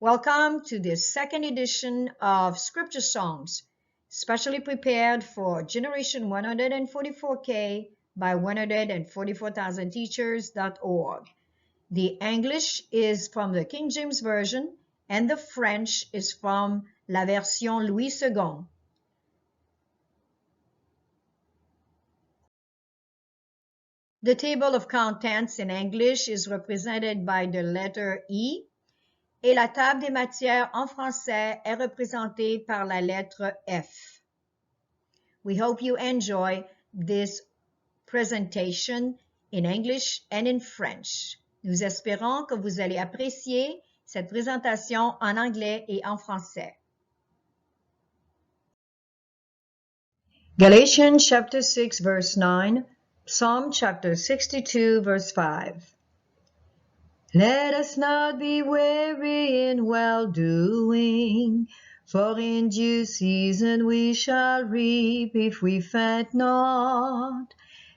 Welcome to this second edition of Scripture Songs, specially prepared for Generation 144K by 144,000teachers.org. The English is from the King James Version and the French is from La Version Louis II. The table of contents in English is represented by the letter E, et la table des matières en français est représentée par la lettre F. We hope you enjoy this presentation in English and in French. Nous espérons que vous allez apprécier cette présentation en anglais et en français. Galatians chapter 6 verse 9, Psalm chapter 62 verse 5. Let us not be weary in well-doing, for in due season we shall reap if we faint not.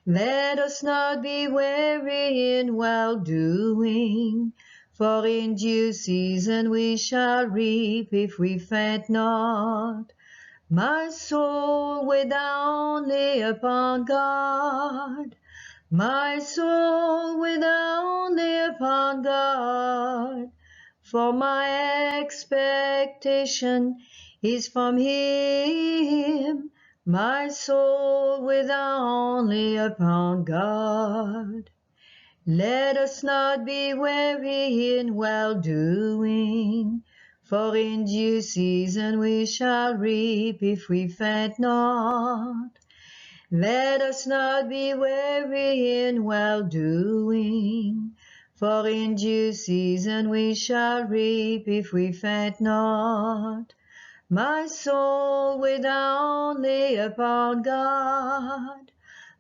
Let us not be weary in well-doing, for in due season we shall reap if we faint not. My soul, wait thou only upon God. My soul, wait thou only upon God, for my expectation is from Him. My soul, wait thou only upon God. Let us not be weary in well-doing, for in due season we shall reap if we faint not. Let us not be weary in well-doing, for in due season we shall reap if we faint not. My soul, wait thou only upon God.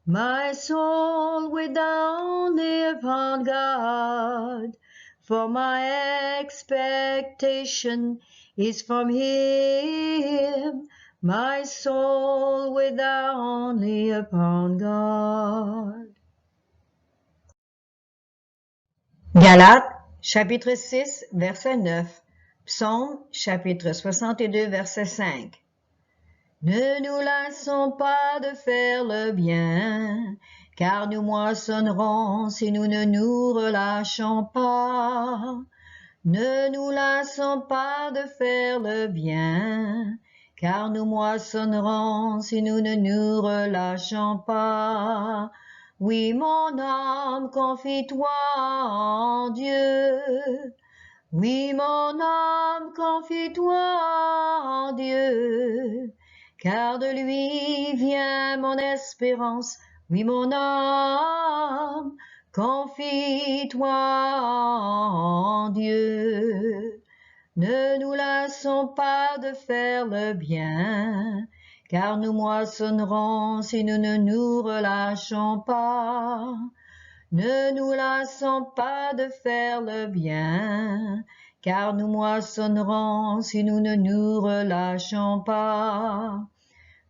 My soul, wait thou only upon God, for my expectation is from Him. My soul, wait thou only upon God. Galates, chapitre 6, verset 9. Psaume, chapitre 62, verset 5. Ne nous lassons pas de faire le bien, car nous moissonnerons si nous ne nous relâchons pas. Ne nous lassons pas de faire le bien, car nous moissonnerons si nous ne nous relâchons pas. Oui, mon âme, confie-toi en Dieu. Oui, mon âme, confie-toi en Dieu, car de lui vient mon espérance. Oui, mon âme, confie-toi en Dieu. Ne nous lassons pas de faire le bien, car nous moissonnerons si nous ne nous relâchons pas. Ne nous lassons pas de faire le bien, car nous moissonnerons si nous ne nous relâchons pas.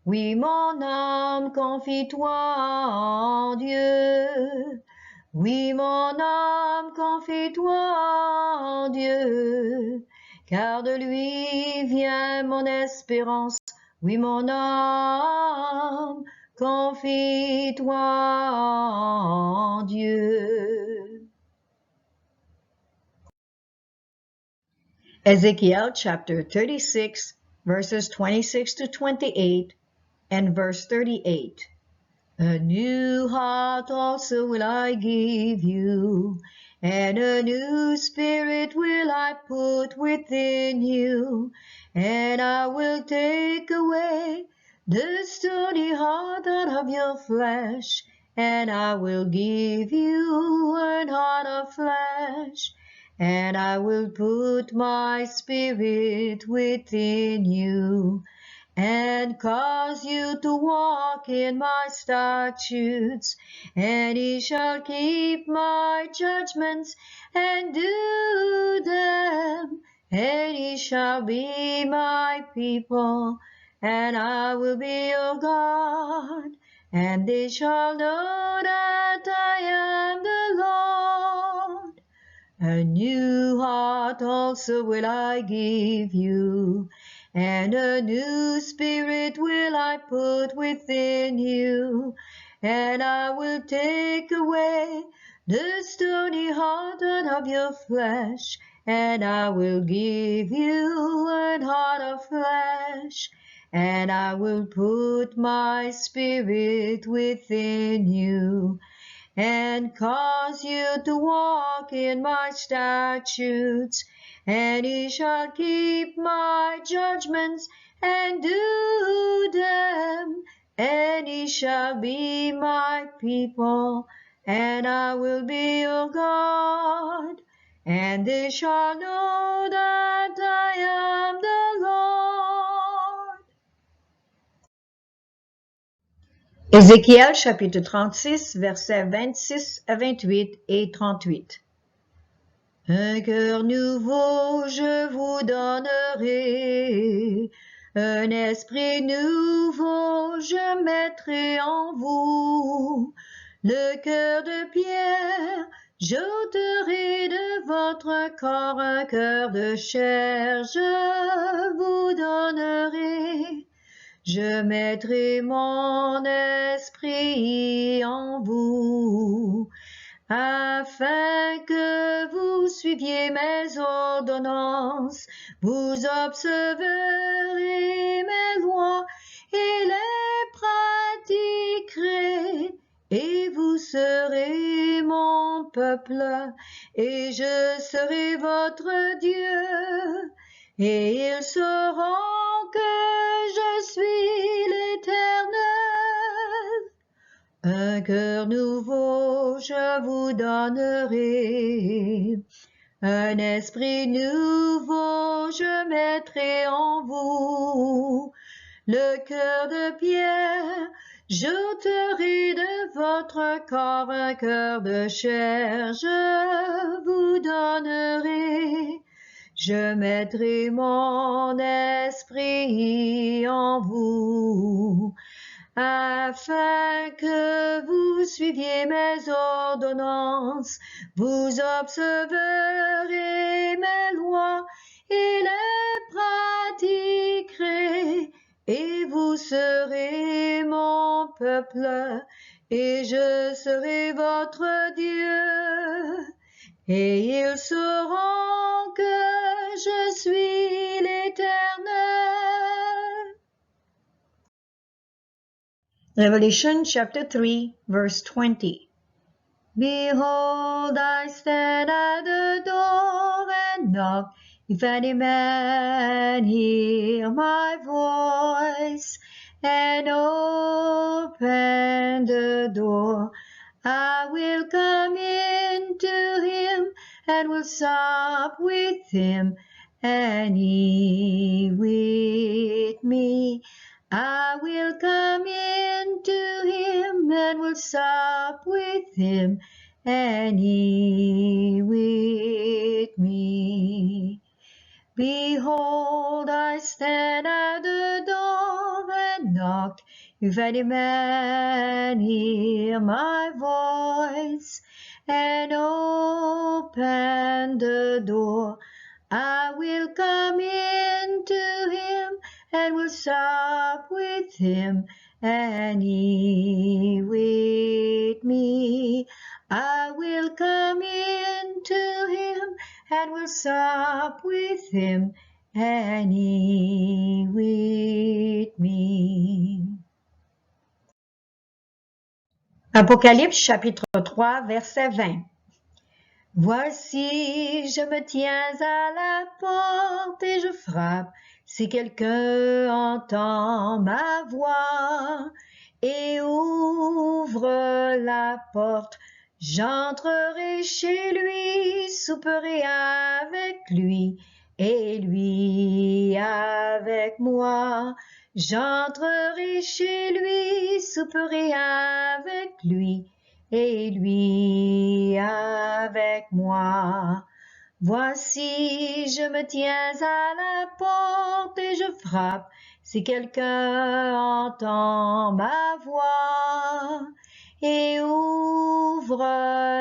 Oui, mon âme, confie-toi en Dieu. Oui, mon âme, confie-toi en Dieu, car de lui vient mon espérance. Oui, mon âme, confie-toi en Dieu. Ezekiel chapter 36, verses 26 to 28, and verse 38. A new heart also will I give you, and a new spirit will I put within you, and I will take away the stony heart out of your flesh, and I will give you an heart of flesh, and I will put my spirit within you, and cause you to walk in my statutes, and ye shall keep my judgments and do them, and ye shall be my people, and I will be your God, and they shall know that I am the Lord. A new heart also will I give you, and a new spirit will I put within you, and I will take away the stony heart out of your flesh, and I will give you an heart of flesh, and I will put my spirit within you, and cause you to walk in my statutes, and ye shall keep my judgments and do them, and ye shall be my people, and I will be your God, and they shall know that I am the Lord. Ézéchiel chapitre 36, versets 26 à 28 et 38. Un cœur nouveau je vous donnerai, un esprit nouveau je mettrai en vous, le cœur de pierre j'ôterai de votre corps, un cœur de chair je vous donnerai. Je mettrai mon esprit en vous, afin que vous suiviez mes ordonnances, vous observerez mes lois et les pratiquerez, et vous serez mon peuple, et je serai votre Dieu, et ils sauront que je suis l'Éternel. Un cœur nouveau je vous donnerai, un esprit nouveau je mettrai en vous, le cœur de pierre j'ôterai de votre corps, un cœur de chair je vous donnerai. Je mettrai mon esprit en vous, afin que vous suiviez mes ordonnances, vous observerez mes lois et les pratiquerez, et vous serez mon peuple, et je serai votre Dieu, et ils sauront que je suis l'Éternel. Revelation chapter 3, verse 20. Behold, I stand at the door and knock. If any man hear my voice and open the door, I will come in to him and will sup with him, and he with me. I will come in to him and will sup with him, and he with me. Behold, I stand at the door and knock. If any man hear my voice and open the door, I will come in to him and will sup with him, and he with me. I will come in to him and will sup with him, and he with me. Apocalypse chapitre 3, verset 20. Voici, je me tiens à la porte et je frappe. Si quelqu'un entend ma voix et ouvre la porte, j'entrerai chez lui, souperai avec lui et lui avec moi. J'entrerai chez lui, souperai avec lui et lui avec moi. Voici, je me tiens à la porte et je frappe. Si quelqu'un entend ma voix et ouvre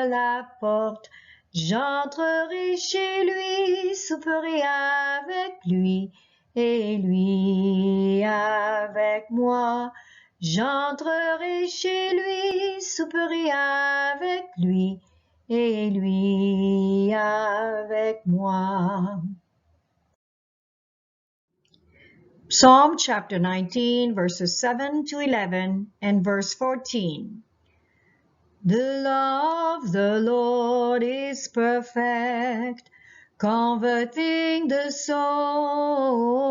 la porte, J'entrerai chez lui, souperai avec lui, et lui avec moi. J'entrerai chez lui, souperai avec lui, et lui avec moi. Psalm chapter 19, verses 7 to 11 and verse 14. The law of the Lord is perfect, converting the soul.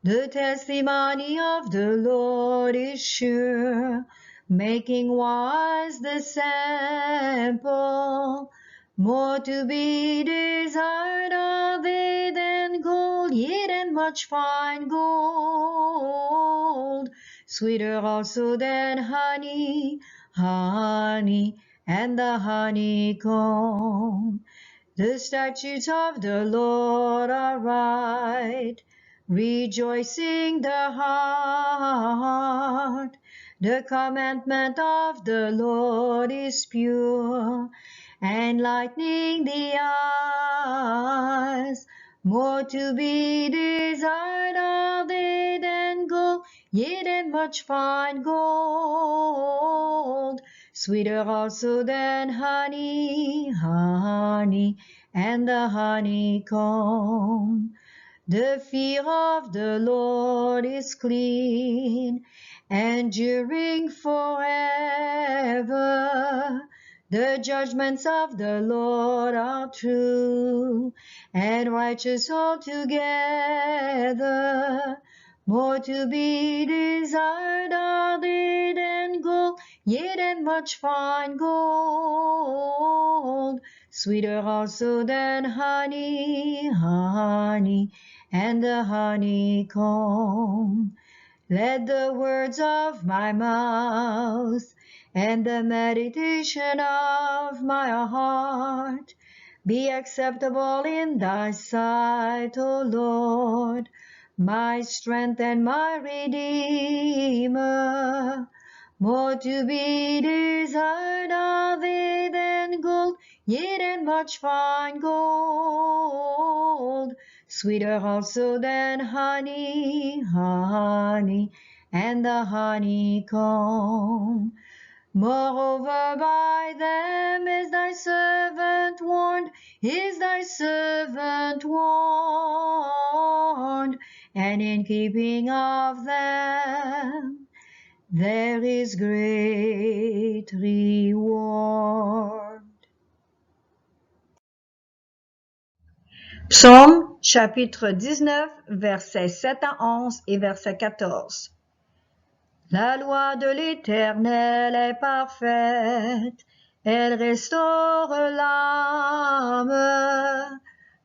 The testimony of the Lord is sure, making wise the simple. More to be desired are they than gold, yea, than much fine gold. Sweeter also than honey, and the honeycomb. The statutes of the Lord are right, rejoicing the heart. The commandment of the Lord is pure, enlightening the eyes. More to be desired are they than gold, yea, than much fine gold. Sweeter also than honey, and the honeycomb. The fear of the Lord is clean, enduring forever. The judgments of the Lord are true, and righteous altogether. More to be desired are they than gold, yea, than much fine gold. Sweeter also than honey, and the honeycomb. Let the words of my mouth and the meditation of my heart be acceptable in thy sight, O Lord, my strength and my Redeemer. More to be desired are they than gold, yea, than much fine gold. Sweeter also than honey, and the honeycomb. Moreover, by them is thy servant warned, and in keeping of them there is great reward. Psaume chapitre 19, versets 7 à 11 et verset 14. La loi de l'Éternel est parfaite, elle restaure l'âme.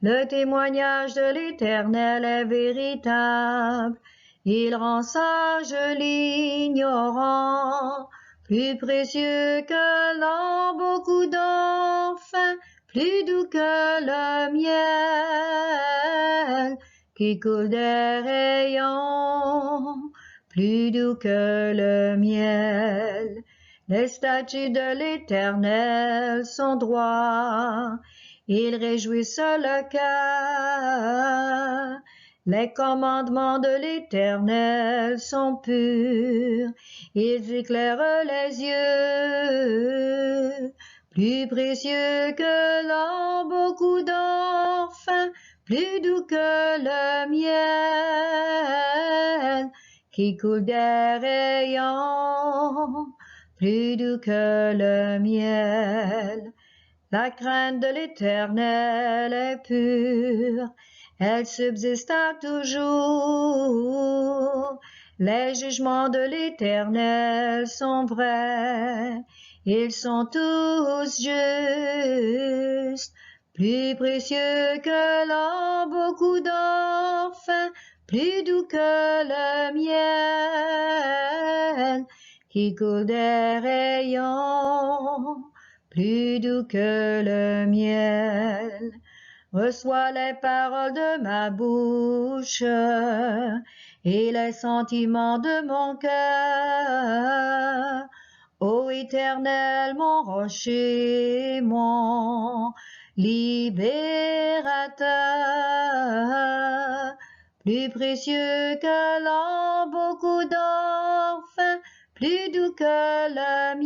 Le témoignage de l'Éternel est véritable, il rend sage l'ignorant. Plus précieux que l'or, beaucoup d'or fin, plus doux que le miel qui coule des rayons, plus doux que le miel. Les statuts de l'Éternel sont droits, ils réjouissent le cœur. Les commandements de l'Éternel sont purs, ils éclairent les yeux. Plus précieux que l'or, beaucoup d'or fin, plus doux que le miel qui coule des rayons, plus doux que le miel. La crainte de l'Éternel est pure, elle subsista toujours. Les jugements de l'Éternel sont vrais, ils sont tous justes. Plus précieux que l'or, beaucoup d'or fin, plus doux que le miel qui coule des rayons, plus doux que le miel. Reçois les paroles de ma bouche et les sentiments de mon cœur. Ô Éternel, mon rocher, mon libérateur, plus précieux que l'or, beaucoup d'or fin, plus doux que le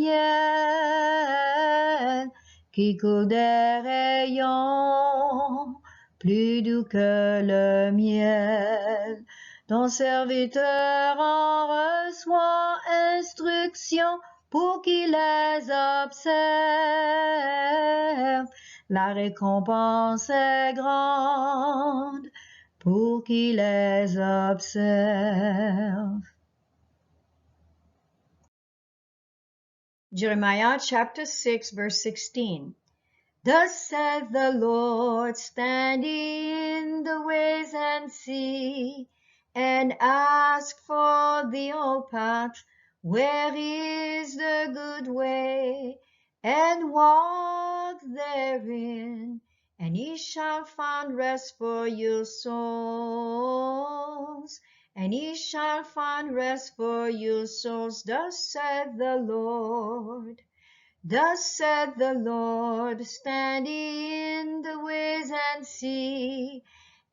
miel, qui coule des rayons, plus doux que le miel. Ton serviteur en reçoit instruction pour qu'il les observe. La récompense est grande pour qu'il les observe. Jeremiah chapter 6 verse 16. Thus saith the Lord, stand in the ways and see, and ask for the old path, where is the good way, and walk therein, and ye shall find rest for your souls. And ye shall find rest for your souls, thus saith the Lord. Thus saith the Lord, stand in the ways and see,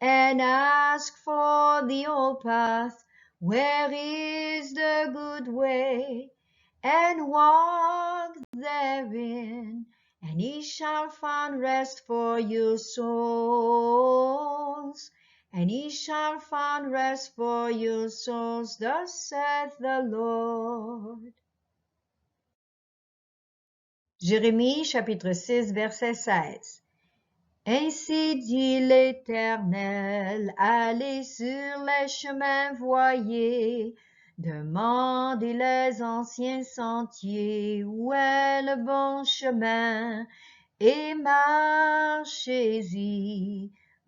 and ask for the old path, where is the good way, and walk therein, and ye shall find rest for your souls. And ye shall find rest for your souls, thus saith the Lord. Jérémie chapitre 6 verset 16. Ainsi dit l'Éternel, allez sur les chemins voyés, demandez les anciens sentiers, où est le bon chemin, et marchez-y.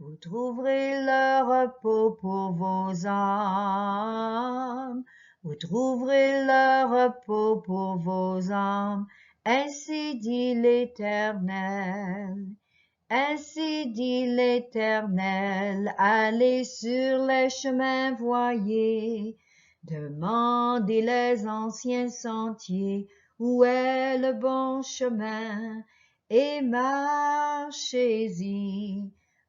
Vous trouverez le repos pour vos âmes. Vous trouverez le repos pour vos âmes. Ainsi dit l'Éternel. Ainsi dit l'Éternel, allez sur les chemins voyés, demandez les anciens sentiers, où est le bon chemin, et marchez-y.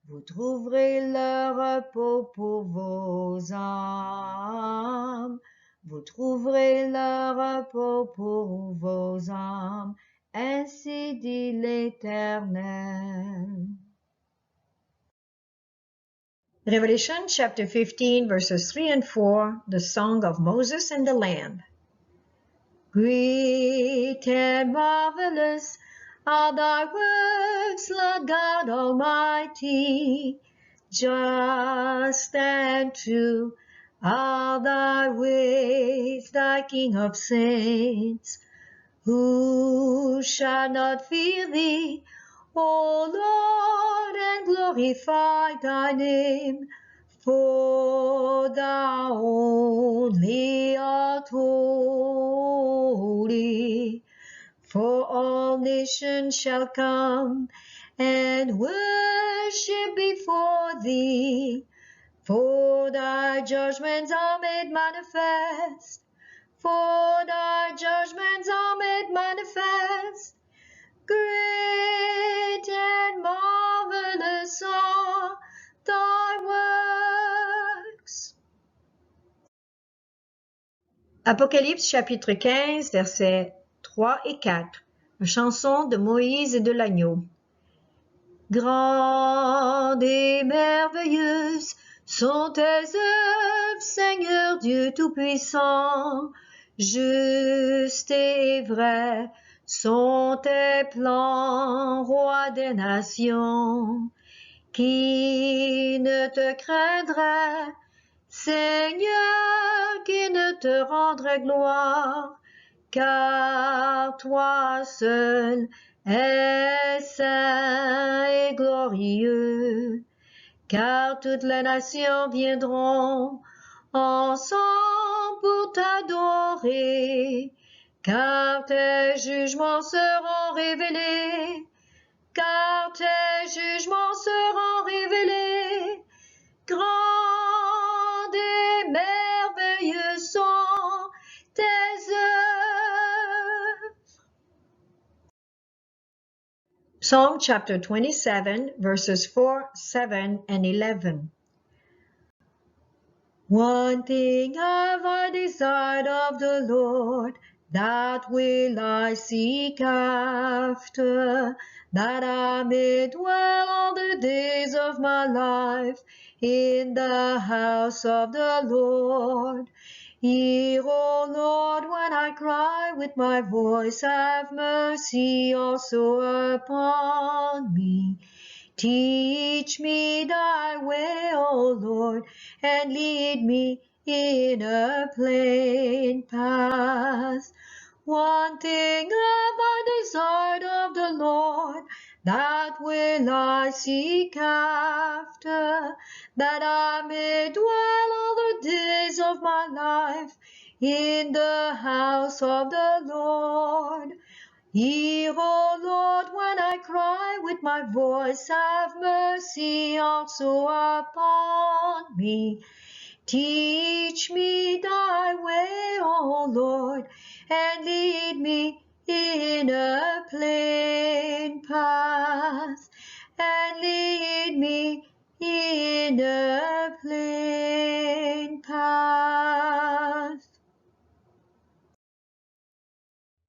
Vous trouverez le repos pour vos âmes. Vous trouverez le repos pour vos âmes. Ainsi dit l'Éternel. Revelation chapter 15 verses 3 and 4, the song of Moses and the Lamb. Great and marvelous are thy works, Lord God Almighty. Just and true are thy ways, thy King of saints. Who shall not fear thee, O Lord, and glorify thy name? For thou only art holy. For all nations shall come and worship before thee. For thy judgments are made manifest. For thy judgments are made manifest. Great and marvelous are thy works. Apocalypse chapitre 15, versets 3 et 4. Une chanson de Moïse et de l'agneau. Grande et merveilleuse sont tes œuvres, Seigneur Dieu Tout-Puissant. Juste et vrai sont tes plans, Roi des nations. Qui ne te craindrait, Seigneur, qui ne te rendrait gloire, car toi seul es saint et glorieux, car toutes les nations viendront ensemble pour t'adorer, car tes jugements seront révélés, car tes jugements seront révélés. Grandes et merveilleuses sont tes œuvres. Psalm chapter 27, verses 4, 7, and 11. One thing have I desired of the Lord, that will I seek after, that I may dwell all the days of my life in the house of the Lord. Hear, O Lord, when I cry with my voice, have mercy also upon me. Teach me thy way, O Lord, and lead me in a plain path. One thing have I desired of the Lord, that will I seek after, that I may dwell all the days of my life in the house of the Lord. Hear, O Lord, when I cry with my voice, have mercy also upon me. Teach me thy way, O Lord, and lead me in a plain path, and lead me in a plain path.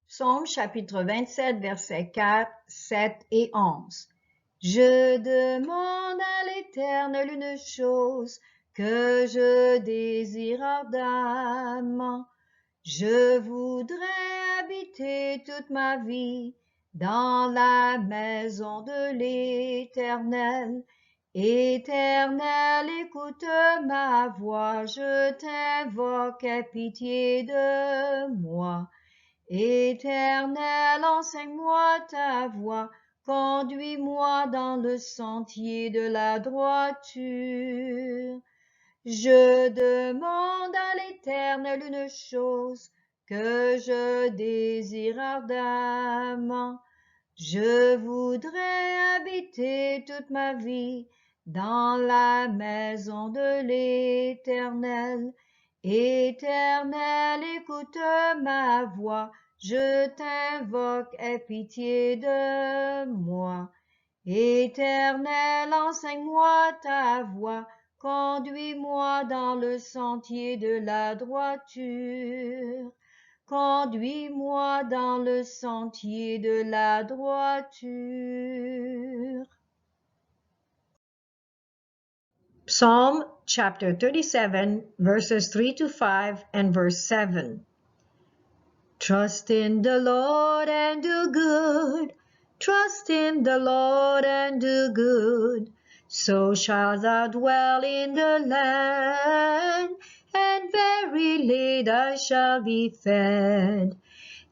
Psaume chapitre 27, versets 4, 7 et 11. Je demande à l'Éternel une chose que je désire ardemment. Je voudrais habiter toute ma vie dans la maison de l'Éternel. Éternel, écoute ma voix, je t'invoque, aie pitié de moi. Éternel, enseigne-moi ta voie, conduis-moi dans le sentier de la droiture. Je demande à l'Éternel une chose que je désire ardemment. Je voudrais habiter toute ma vie dans la maison de l'Éternel. Éternel, écoute ma voix, je t'invoque, aie pitié de moi. Éternel, enseigne-moi ta voie, conduis-moi dans le sentier de la droiture. Conduis-moi dans le sentier de la droiture. Psalm chapter 37, verses 3 to 5 and verse 7. Trust in the Lord and do good. Trust in the Lord and do good. So shalt thou dwell in the land, and verily thou shalt be fed.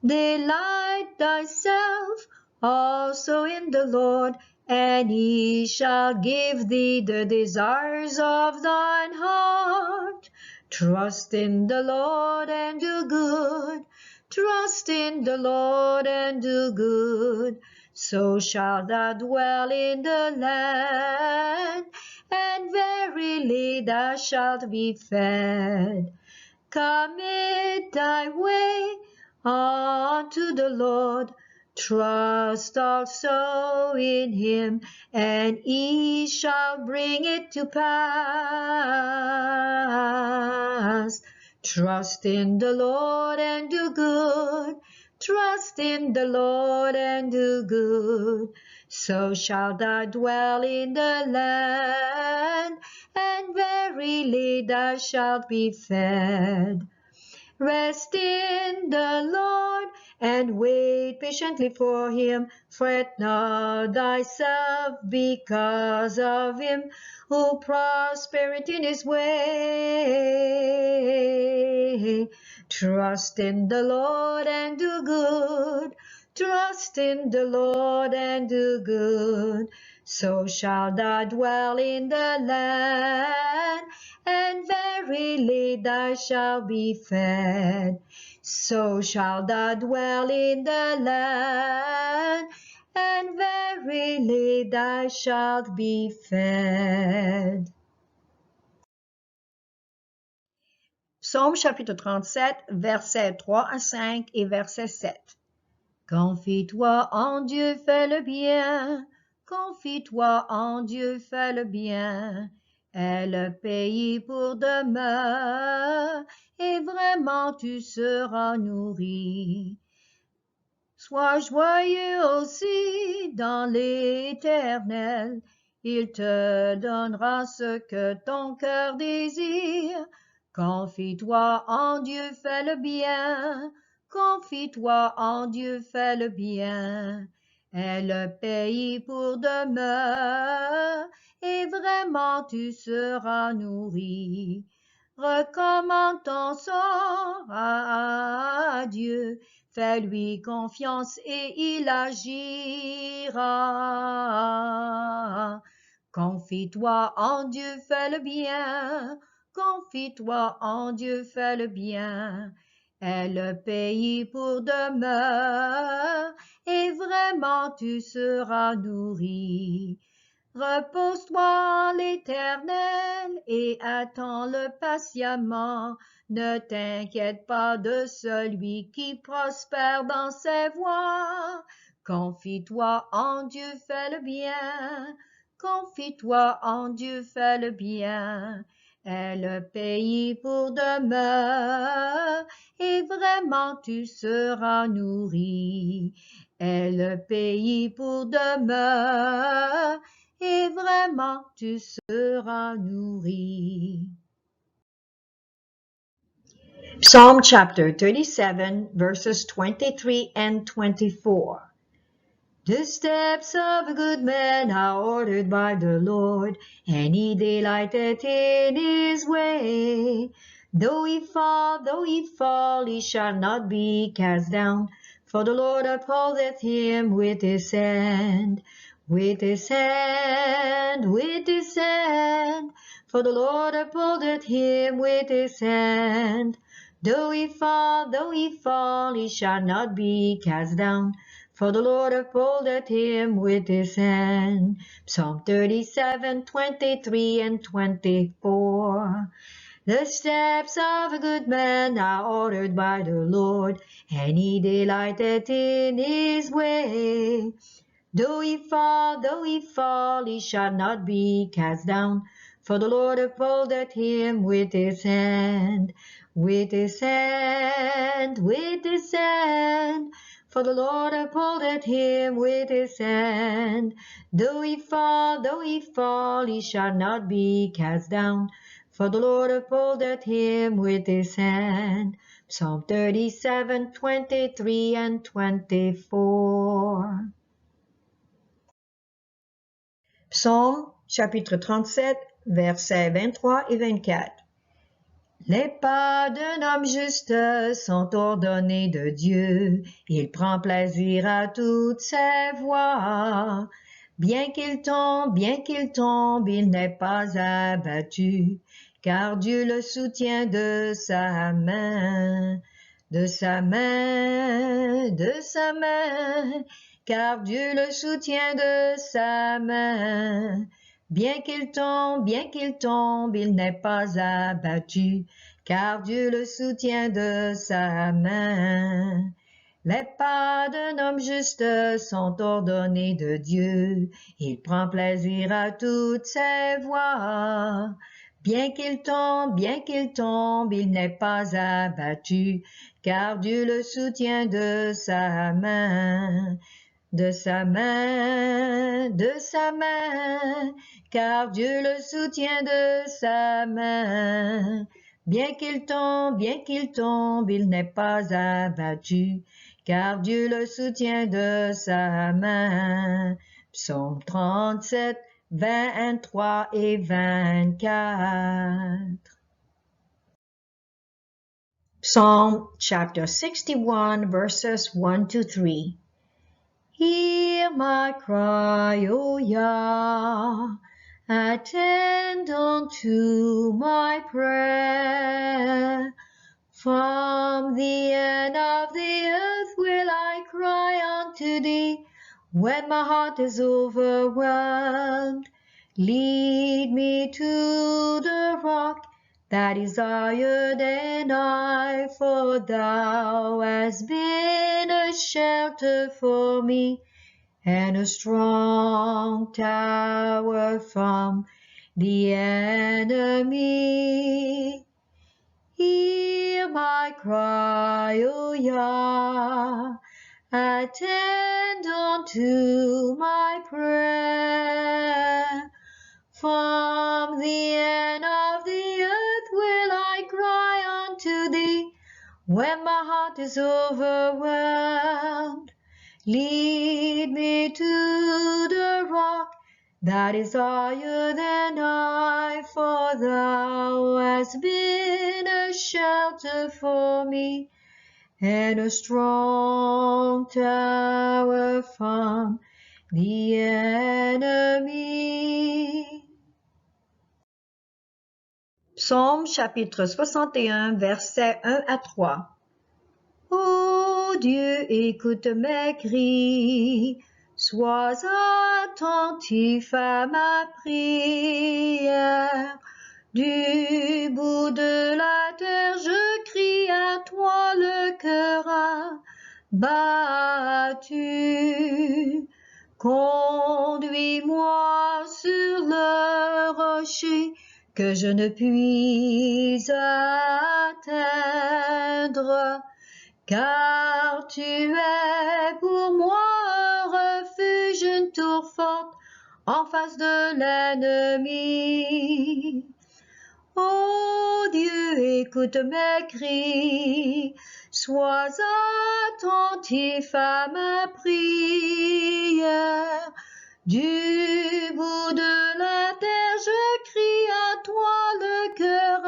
Delight thyself also in the Lord, and he shall give thee the desires of thine heart. Trust in the Lord and do good. Trust in the Lord and do good. So shalt thou dwell in the land, and verily thou shalt be fed. Commit thy way unto the Lord. Trust also in him, and he shall bring it to pass. Trust in the Lord and do good. Trust in the Lord and do good. So shalt thou dwell in the land, and verily thou shalt be fed. Rest in the Lord, and wait patiently for him. Fret not thyself because of him who prospereth in his way. Trust in the Lord and do good. Trust in the Lord and do good. So shalt thou dwell in the land, and verily thou shalt be fed. So shalt thou dwell in the land, and verily thou shalt be fed. Psaume chapitre 37, versets 3 à 5 et verset 7. Confie-toi en Dieu, fais le bien. Confie-toi en Dieu, fais le bien. Est le pays pour demain, et vraiment tu seras nourri. Sois joyeux aussi dans l'Éternel, il te donnera ce que ton cœur désire. Confie-toi en Dieu, fais le bien. Confie-toi en Dieu, fais le bien. Est le pays pour demain, et vraiment tu seras nourri. Recommande ton sort à Dieu. Fais-lui confiance et il agira. Confie-toi en Dieu, fais le bien. Confie-toi en Dieu, fais le bien. Est le pays pour demain, et vraiment tu seras nourri. Repose-toi en l'Éternel et attends-le patiemment. Ne t'inquiète pas de celui qui prospère dans ses voies. Confie-toi en Dieu, fais le bien. Confie-toi en Dieu, fais le bien. Est le pays pour demain, et vraiment tu seras nourri. Est le pays pour demain, et vraiment tu seras nourri. Psalm chapter 37, verses 23 and 24. The steps of a good man are ordered by the Lord, and he delighteth in his way. Though he fall, he shall not be cast down, for the Lord upholdeth him with his hand. With his hand, with his hand, for the Lord upholdeth him with his hand. Though he fall, he shall not be cast down, for the Lord upholdeth him with his hand. Psalm 37, 23 and 24. The steps of a good man are ordered by the Lord, and he delighteth in his way. Though he fall, he shall not be cast down, for the Lord upholdeth him with his hand. With his hand, with his hand, for the Lord upholdeth him with his hand. Though he fall, he shall not be cast down, for the Lord upholdeth him with his hand. Psalm 37, 23 and 24. Psaume chapitre 37, versets 23 et 24. Les pas d'un homme juste sont ordonnés de Dieu. Il prend plaisir à toutes ses voies. Bien qu'il tombe, il n'est pas abattu, car Dieu le soutient de sa main. De sa main, car Dieu le soutient de sa main. Bien qu'il tombe, il n'est pas abattu, car Dieu le soutient de sa main. Les pas d'un homme juste sont ordonnés de Dieu. Il prend plaisir à toutes ses voies. Bien qu'il tombe, il n'est pas abattu, car Dieu le soutient de sa main. De sa main, car Dieu le soutient de sa main. Bien qu'il tombe, il n'est pas abattu, car Dieu le soutient de sa main. Psaume 37, 23 et 24. Psalm chapter 61, verses 1 to 3. Hear my cry, O Yah, attend unto my prayer. From the end of the earth will I cry unto thee, when my heart is overwhelmed. Lead me to the rock that is higher than I, for thou hast been a shelter for me and a strong tower from the enemy. Hear my cry, O Yah, attend unto my prayer. From the end of the earth will I cry unto thee, when my heart is overwhelmed. Lead me to the rock that is higher than I, for thou hast been a shelter for me and a strong tower from the enemy. Psaume chapitre 61, versets 1 à 3. Ô Dieu, écoute mes cris, sois attentif à ma prière. Du bout de la terre, je crie à toi, le cœur abattu. Conduis-moi sur le rocher que je ne puis atteindre, car tu es pour moi un refuge, une tour forte en face de l'ennemi. Ô Dieu, écoute mes cris, sois attentif à ma prière. Du bout de la terre, je crie à toi, le cœur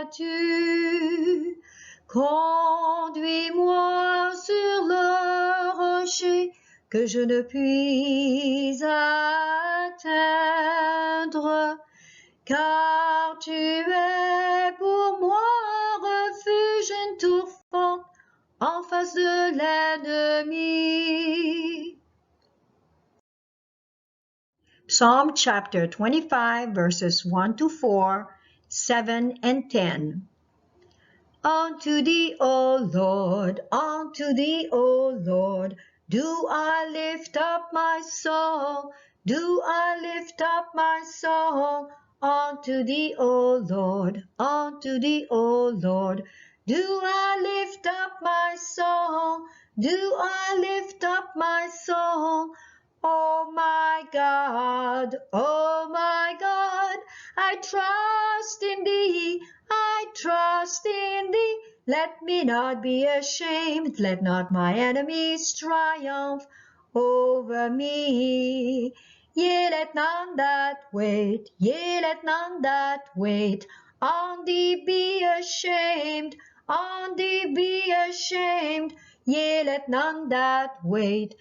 abattu. Conduis-moi sur le rocher que je ne puis atteindre, car tu es pour moi un refuge, une tour forte en face de l'ennemi. Psalm chapter 25, verses 1 to 4, 7 and 10. Unto thee, O Lord, do I lift up my soul, do I lift up my soul. Unto thee, O Lord, do I lift up my soul, do I lift up my soul. Oh my God, I trust in thee, I trust in thee. Let me not be ashamed, let not my enemies triumph over me. Yea, let none that wait, on thee be ashamed, on thee be ashamed. Yea, let none that wait,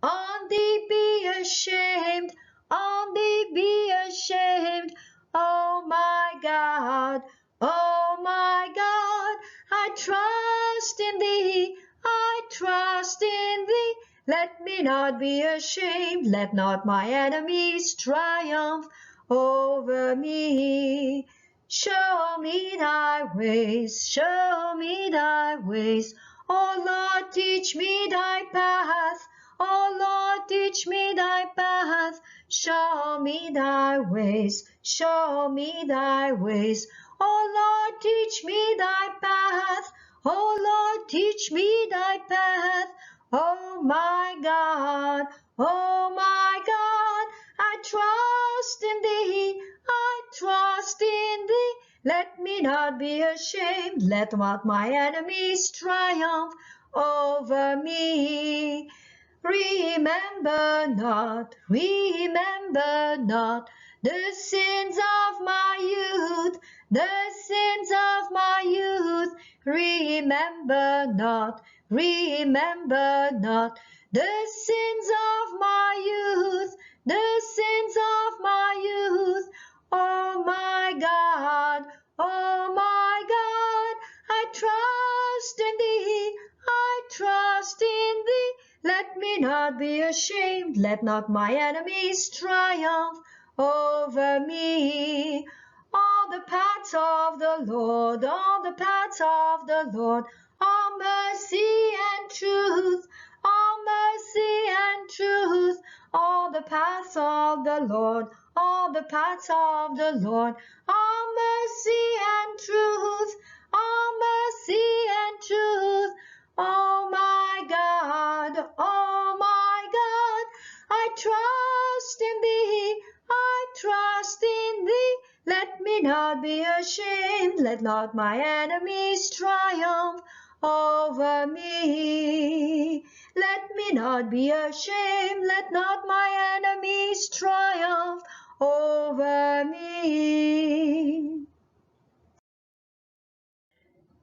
on thee be ashamed, on thee be ashamed. Oh my God, I trust in thee, I trust in thee. Let me not be ashamed, let not my enemies triumph over me. Show me thy ways, show me thy ways. Oh Lord, teach me thy path. Oh Lord, teach me thy path. Show me thy ways, show me thy ways. Oh Lord, teach me thy path. Oh Lord, teach me thy path. Oh my God, I trust in thee, I trust in thee. Let me not be ashamed, let not my enemies triumph over me. Remember not the sins of my youth, the sins of my youth. Remember not the sins of my youth, the sins of my youth. Oh my God, I trust in thee, I trust in thee. Let me not be ashamed, let not my enemies triumph over me. All the paths of the Lord, all the paths of the Lord, all mercy and truth, all mercy and truth. All the paths of the Lord, all the paths of the Lord, all mercy and truth, all mercy and truth. Oh my God, I trust in thee, I trust in thee. Let me not be ashamed, let not my enemies triumph over me. Let me not be ashamed, let not my enemies triumph over me.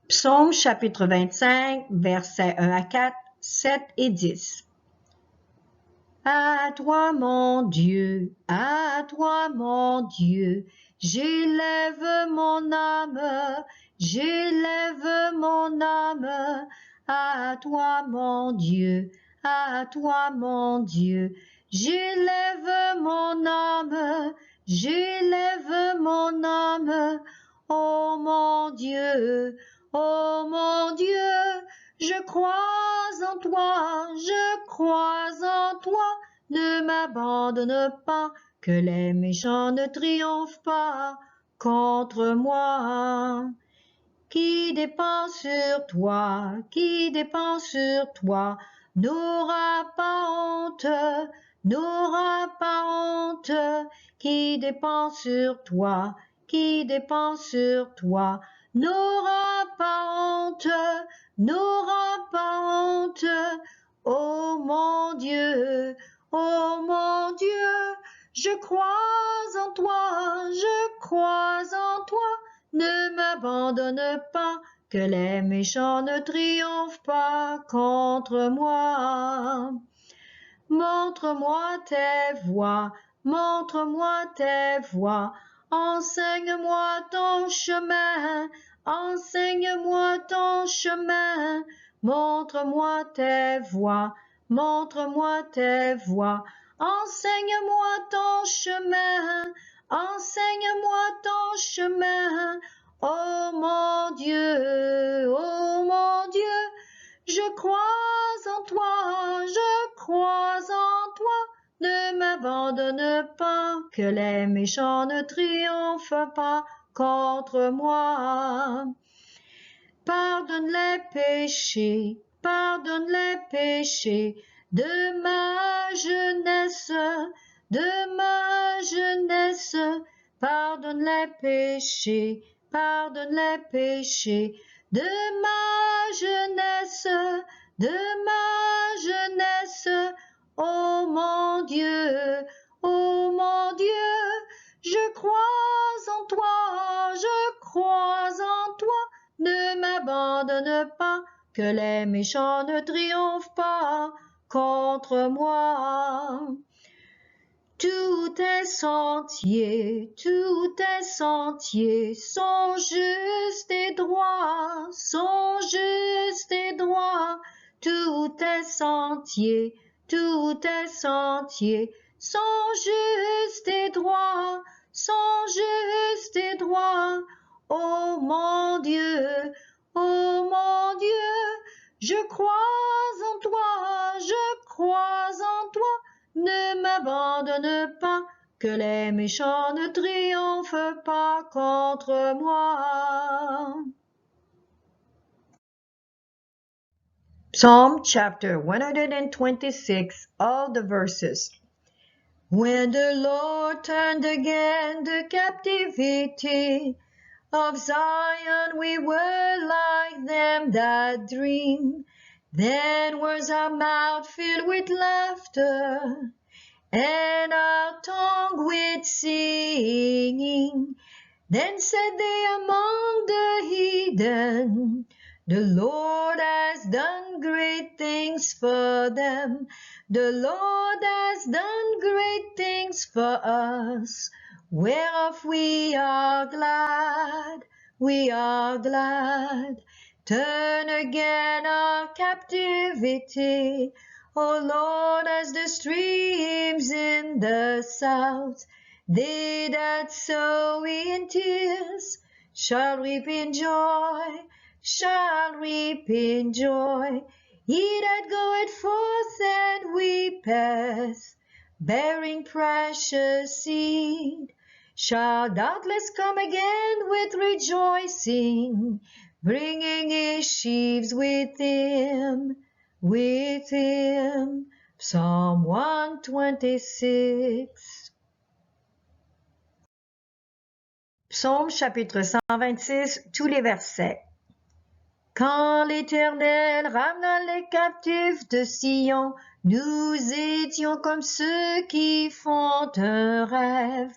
Psaume chapitre 25, versets 1 à 4, 7 et 10. À toi mon Dieu, j'élève mon âme, j'élève mon âme. À toi mon Dieu, j'élève mon âme, j'élève mon âme. Oh mon Dieu, je crois en toi, je crois en toi. Ne m'abandonne pas, que les méchants ne triomphent pas contre moi. Qui dépend sur toi, n'aura pas honte, n'aura pas honte. Qui dépend sur toi, n'aura pas honte, n'aura pas honte. Oh mon Dieu, je crois en toi, ne m'abandonne pas, que les méchants ne triomphent pas contre moi. Montre-moi tes voies, enseigne-moi ton chemin, montre-moi tes voies, enseigne-moi ton chemin, oh mon Dieu, je crois en toi, ne m'abandonne pas, que les méchants ne triomphent pas contre moi. Pardonne les péchés de ma jeunesse, pardonne les péchés de ma jeunesse, oh mon Dieu, je crois en toi, ne m'abandonne pas, que les méchants ne triomphent pas contre moi. Tous tes sentiers sont justes et droits, tous tes sentiers sont justes et droits, oh mon Dieu, je crois en toi, ne m'abandonne pas, que les méchants ne triomphent pas contre moi. Psalm chapter 126, all the verses. When the Lord turned again the captivity of Zion, we were like them that dream. Then was our mouth filled with laughter, and our tongue with singing. Then said they among the heathen, the Lord has done great things for them. The Lord has done great things for us, whereof we are glad. Turn again our captivity, O Lord, as the streams in the south. They that sow in tears shall reap in joy, shall reap in joy. He that goeth forth and weepeth, bearing precious seed, shall doubtless come again with rejoicing, bringing his sheaves with him, with him. Psalm 126. Psaume chapitre 126, tous les versets. Quand l'Éternel ramena les captifs de Sion, nous étions comme ceux qui font un rêve.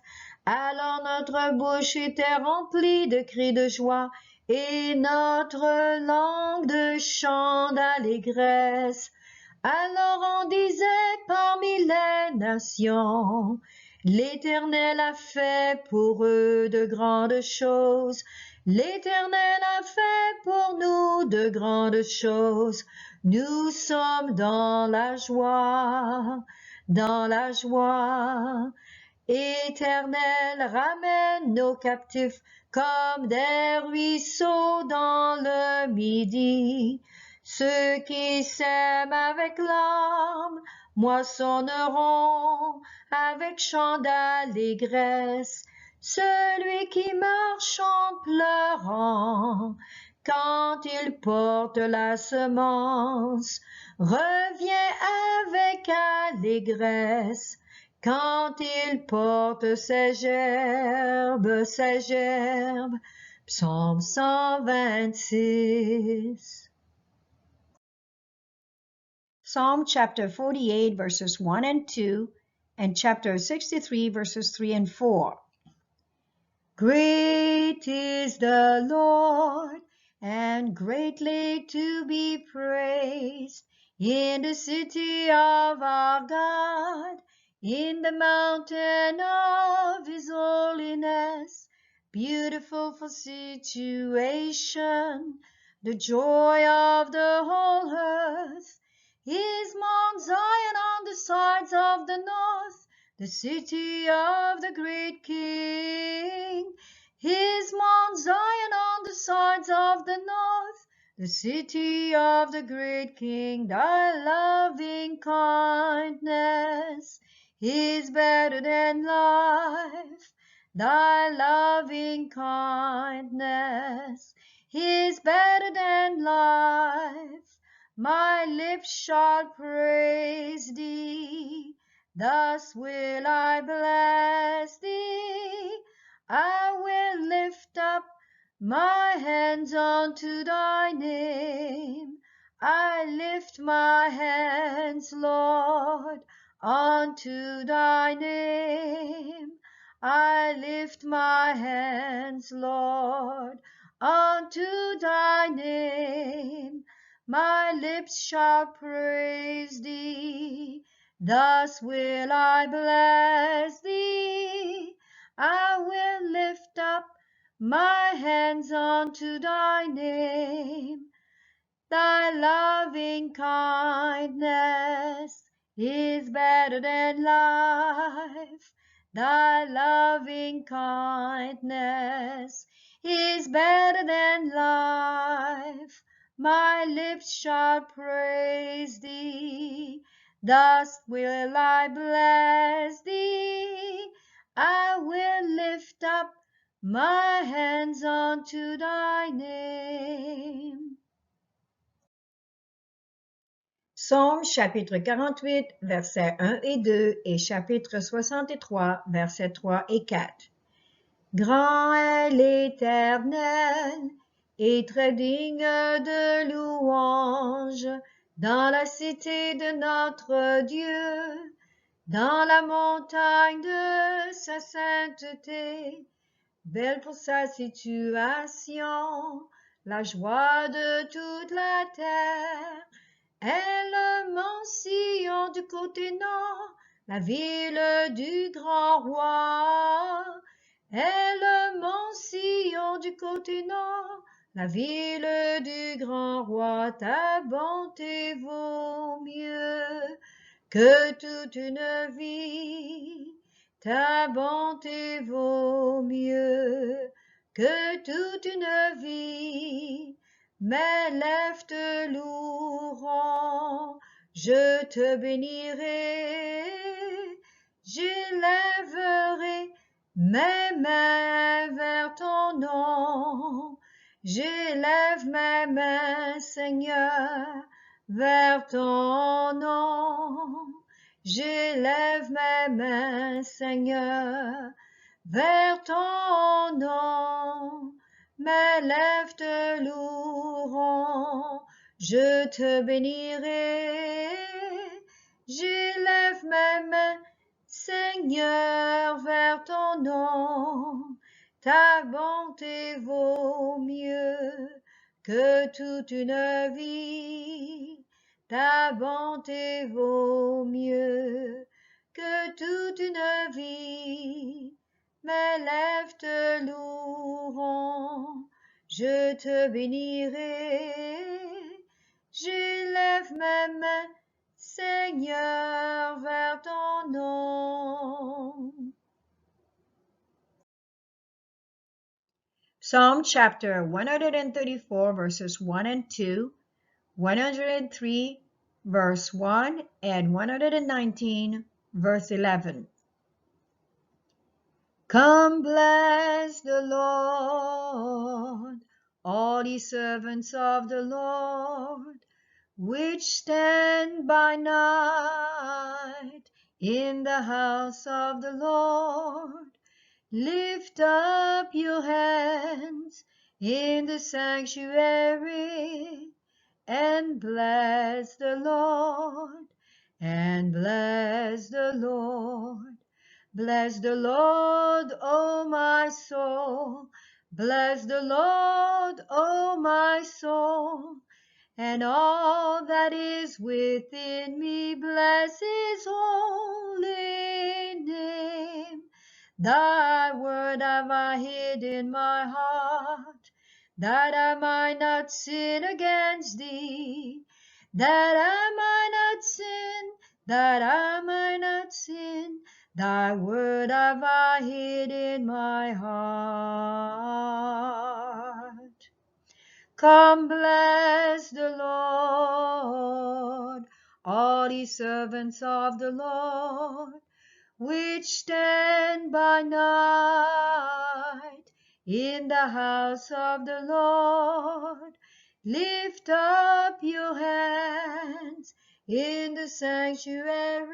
Alors notre bouche était remplie de cris de joie et notre langue de chants d'allégresse. Alors on disait parmi les nations, l'Éternel a fait pour eux de grandes choses. L'Éternel a fait pour nous de grandes choses. Nous sommes dans la joie, dans la joie. Éternel, ramène nos captifs comme des ruisseaux dans le midi. Ceux qui s'aiment avec larmes moissonneront avec chant d'allégresse. Celui qui marche en pleurant quand il porte la semence revient avec allégresse quand il porte ses gerbes, ses gerbes. Psaume 126. Psalm chapter 48 verses 1 and 2 and chapter 63 verses 3 and 4. Great is the Lord and greatly to be praised in the city of our God, in the mountain of his holiness, beautiful for situation, the joy of the whole earth. Is Mount Zion on the sides of the north, the city of the great King? Is Mount Zion on the sides of the north, the city of the great King? Thy loving kindness is better than life. Thy loving kindness is better than life. My lips shall praise thee, thus will I bless thee. I will lift up my hands unto thy name. I lift my hands, Lord, unto thy name. I lift my hands, Lord, unto thy name. My lips shall praise thee, thus will I bless thee. I will lift up my hands unto thy name. Thy loving kindness is better than life. Thy loving kindness is better than life. My lips shall praise thee, thus will I bless thee. I will lift up my hands unto thy name. Psaume chapitre 48, versets 1 et 2 et chapitre 63, versets 3 et 4. Grand est l'Éternel et très digne de louange dans la cité de notre Dieu, dans la montagne de sa sainteté, belle pour sa situation, la joie de toute la terre. Est le mont Sion du côté nord, la ville du grand roi. Est le mont Sion du côté nord, la ville du grand roi. Ta bonté vaut mieux que toute une vie. Ta bonté vaut mieux que toute une vie. Mes lèvres te loueront, je te bénirai, j'élèverai mes mains vers ton nom. J'élève mes mains, Seigneur, vers ton nom. J'élève mes mains, Seigneur, vers ton nom. Mes lèvres te loueront, je te bénirai. J'élève mes mains, Seigneur, vers ton nom. Ta bonté vaut mieux que toute une vie. Ta bonté vaut mieux que toute une vie. Mes lèvres te loueront, je te bénirai. J'élève mes mains, Seigneur, vers ton nom. Psalm chapter 134 verses 1 and 2, 103 verse 1 and 119 verse 11. Come bless the Lord, all ye servants of the Lord, which stand by night in the house of the Lord. Lift up your hands in the sanctuary and bless the Lord, and bless the Lord. Bless the Lord, O my soul. Bless the Lord, O my soul. And all that is within me, bless his holy name. Thy word have I hid in my heart, that I might not sin against thee, that I might not sin, that I might not sin. Thy word have I hid in my heart. Come bless the Lord, all ye servants of the Lord, which stand by night in the house of the Lord. Lift up your hands in the sanctuary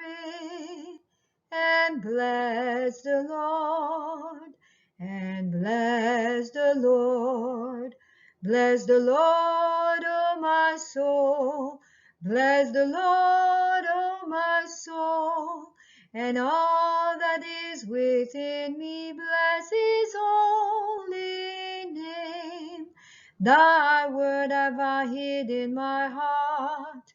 and bless the Lord, and bless the Lord. Bless the Lord, O my soul. Bless the Lord, O my soul. And all that is within me, bless his holy name. Thy word have I hid in my heart,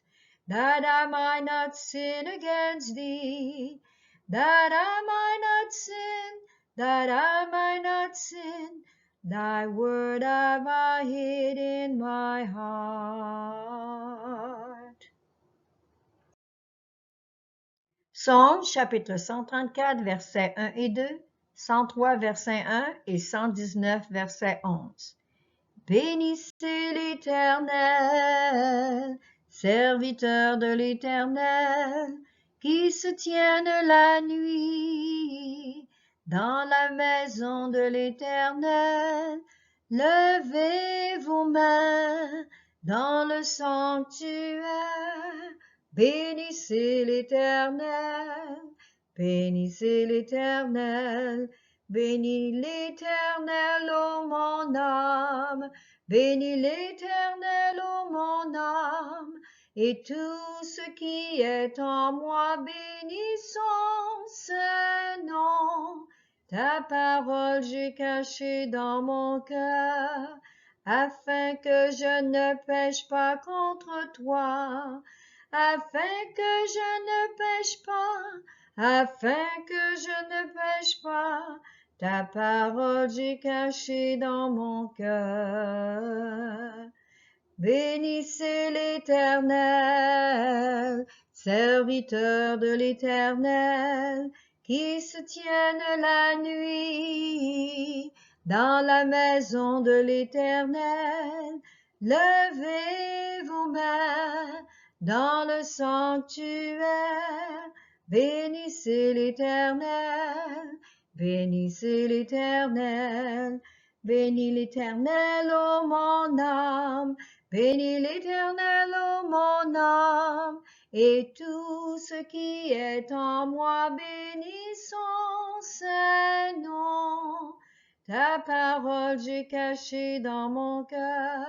that I might not sin against thee, that I might not sin, that I might not sin. Thy word have I hid in my heart. Psaume chapitre 134 versets 1 et 2, 103 verset 1 et 119 verset 11. Bénissez l'Éternel, serviteurs de l'Éternel, qui se tiennent la nuit dans la maison de l'Éternel. Levez vos mains dans le sanctuaire. Bénissez l'Éternel, bénissez l'Éternel, bénis l'Éternel, ô mon âme, bénis l'Éternel, ô mon âme, et tout ce qui est en moi, bénissons ce nom. Ta parole j'ai cachée dans mon cœur, afin que je ne pêche pas contre toi. Afin que je ne pêche pas, afin que je ne pêche pas, ta parole j'ai cachée dans mon cœur. Bénissez l'Éternel, serviteur de l'Éternel, qui se tiennent la nuit dans la maison de l'Éternel. Levez vos mains dans le sanctuaire, bénissez l'Éternel, bénissez l'Éternel, bénis l'Éternel, ô mon âme, bénis l'Éternel, ô mon âme, et tout ce qui est en moi, bénis son saint nom. Ta parole j'ai cachée dans mon cœur,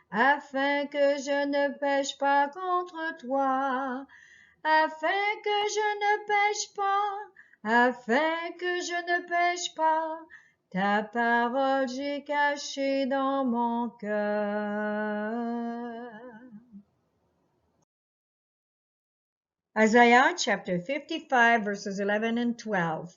afin que je ne pêche pas contre toi, afin que je ne pêche pas, afin que je ne pêche pas. Ta parole j'ai cachée dans mon cœur. Isaiah chapter 55 verses 11 and 12.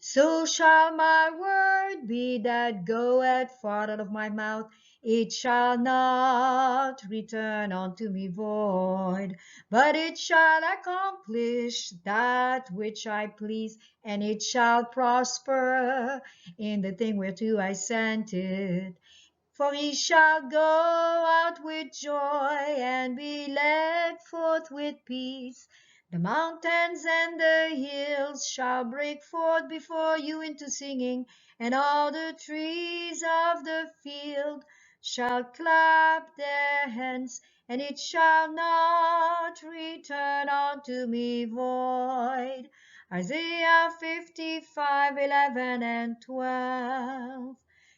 So shall my word be that goeth forth out of my mouth. It shall not return unto me void, but it shall accomplish that which I please, and it shall prosper in the thing whereto I sent it. For he shall go out with joy and be led forth with peace. The mountains and the hills shall break forth before you into singing, and all the trees of the field shall clap their hands, and it shall not return unto me void. Isaiah 55:11 and 12.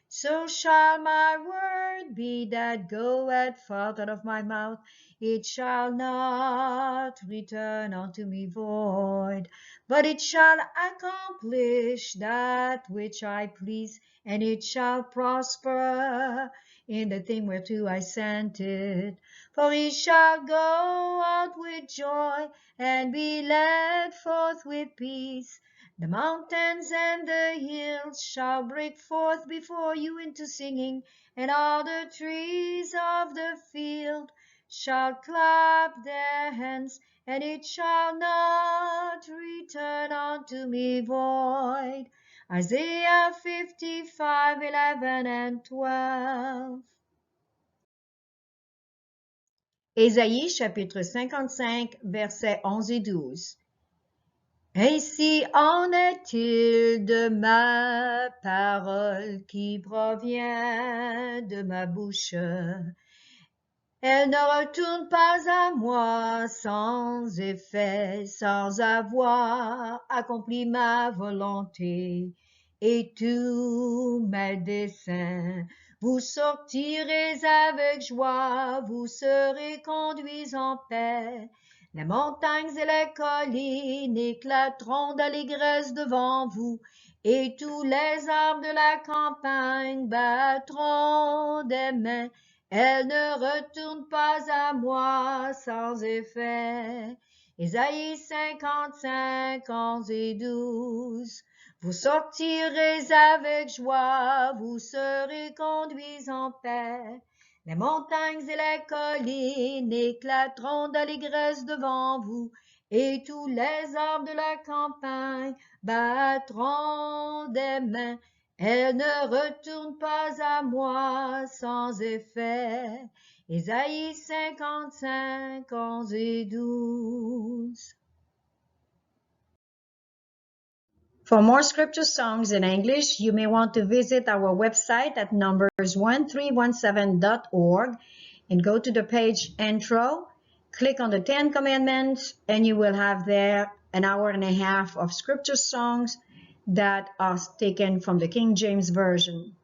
So shall my word be that goeth forth out of my mouth. It shall not return unto me void, but it shall accomplish that which I please, and it shall prosper in the thing whereto I sent it. For he shall go out with joy and be led forth with peace. The mountains and the hills shall break forth before you into singing, and all the trees of the field shall clap their hands, and it shall not return unto me void. Isaiah 55:11 and 12. Ésaïe chapitre 55 versets 11 et 12. Ainsi en est-il de ma parole qui provient de ma bouche. Elle ne retourne pas à moi sans effet, sans avoir accompli ma volonté et tous mes desseins. Vous sortirez avec joie, vous serez conduits en paix. Les montagnes et les collines éclateront d'allégresse devant vous, et tous les arbres de la campagne battront des mains. Elle ne retourne pas à moi sans effet. Ésaïe 55, 11 et 12. Vous sortirez avec joie, vous serez conduits en paix. Les montagnes et les collines éclateront d'allégresse devant vous, et tous les arbres de la campagne battront des mains. Elle ne retourne pas à moi sans effet. Ésaïe 55, 11 et 12. For more scripture songs in English, you may want to visit our website at numbers1317.org and go to the page Intro, click on the 10 Commandments, and you will have there an hour and a half of scripture songs that are taken from the King James Version.